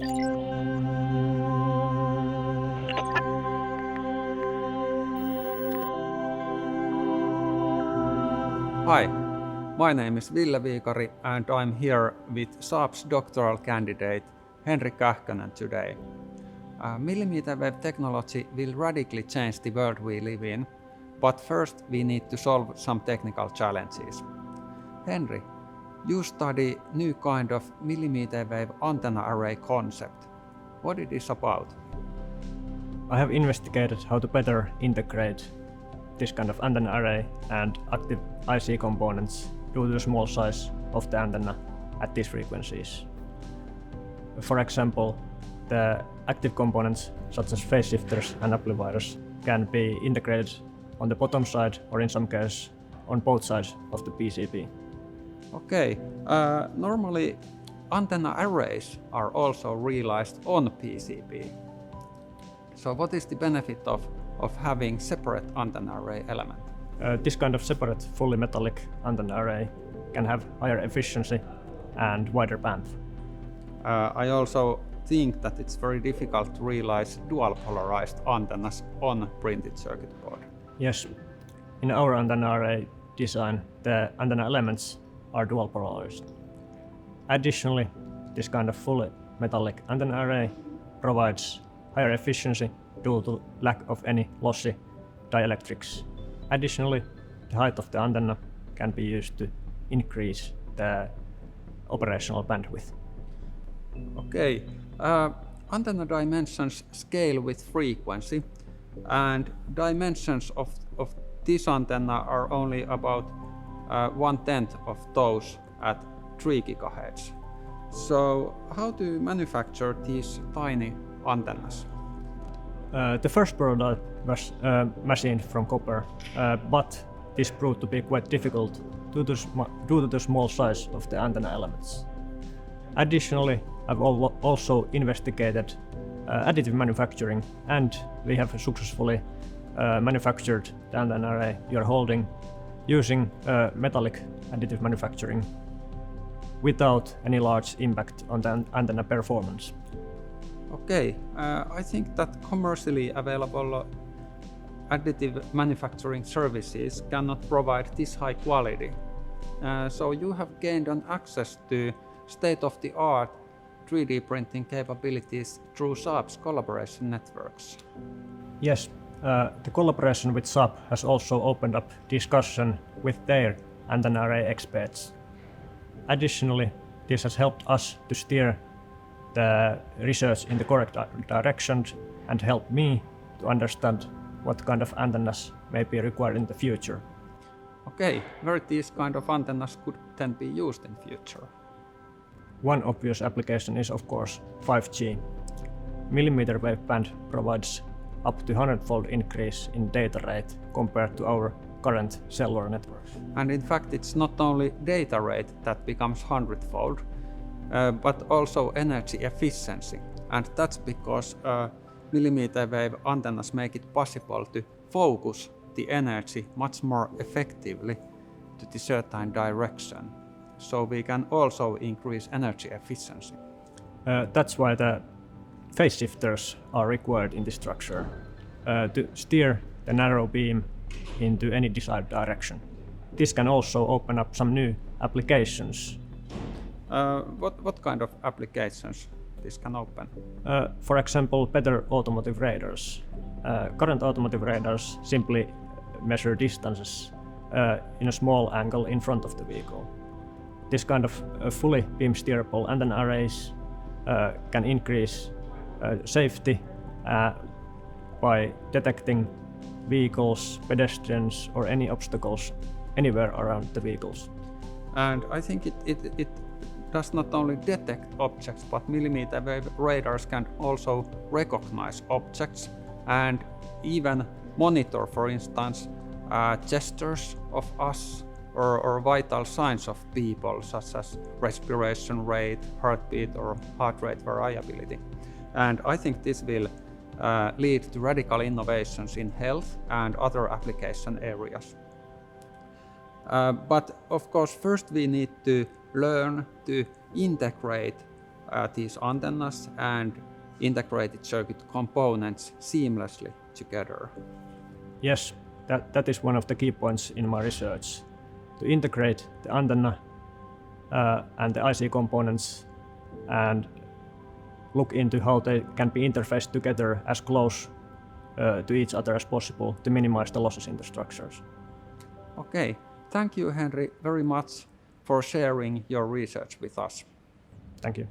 Hi, my name is Ville Viikari and I'm here with Saab's doctoral candidate Henri Kähkönen today. Millimeter wave technology will radically change the world we live in, but first we need to solve some technical challenges. Henri, you study new kind of millimeter wave antenna array concept. What it is about? I have investigated how to better integrate this kind of antenna array and active IC components due to the small size of the antenna at these frequencies. For example, the active components such as phase shifters and amplifiers can be integrated on the bottom side or in some cases on both sides of the PCB. Okay, normally antenna arrays are also realized on PCB. So what is the benefit of having separate antenna array element? This kind of separate fully metallic antenna array can have higher efficiency and wider bandwidth. I also think that it's very difficult to realize dual polarized antennas on printed circuit board. Yes, in our antenna array design, the antenna elements are dual polarized. Additionally, this kind of fully metallic antenna array provides higher efficiency due to lack of any lossy dielectrics. Additionally, the height of the antenna can be used to increase the operational bandwidth. Okay, antenna dimensions scale with frequency, and dimensions of this antenna are only about 1/10 of those at 3 GHz. So how do you manufacture these tiny antennas? The first prototype was machined from copper, but this proved to be quite difficult due to the small size of the antenna elements. Additionally, I've also investigated additive manufacturing, and we have successfully manufactured the antenna array you are holding using metallic additive manufacturing without any large impact on the antenna performance. Okay, I think that commercially available additive manufacturing services cannot provide this high quality. So you have gained an access to state-of-the-art 3D printing capabilities through Saab's collaboration networks. Yes, the collaboration with Saab has also opened up discussion with their antenna array experts. Additionally, this has helped us to steer the research in the correct direction and help me to understand what kind of antennas may be required in the future. Okay, where these kind of antennas could then be used in future? One obvious application is of course 5G. Millimeter wave band provides up to 100-fold increase in data rate compared to our current cellular networks. And in fact, it's not only data rate that becomes 100-fold, but also energy efficiency. And that's because millimeter wave antennas make it possible to focus the energy much more effectively to the certain direction. So we can also increase energy efficiency. That's why the phase shifters are required in this structure to steer the narrow beam into any desired direction. This can also open up some new applications. What kind of applications this can open? For example, better automotive radars. Current automotive radars simply measure distances in a small angle in front of the vehicle. This kind of fully beam steerable antenna arrays can increase safety by detecting vehicles, pedestrians, or any obstacles anywhere around the vehicles. And I think it does not only detect objects, but millimeter wave radars can also recognize objects and even monitor, for instance, gestures of us or vital signs of people, such as respiration rate, heartbeat, or heart rate variability. And I think this will lead to radical innovations in health and other application areas. But of course, first we need to learn to integrate these antennas and integrated circuit components seamlessly together. Yes, that is one of the key points in my research, to integrate the antenna and the IC components and look into how they can be interfaced together as close to each other as possible to minimize the losses in the structures. Okay, thank you, Henry, very much for sharing your research with us. Thank you.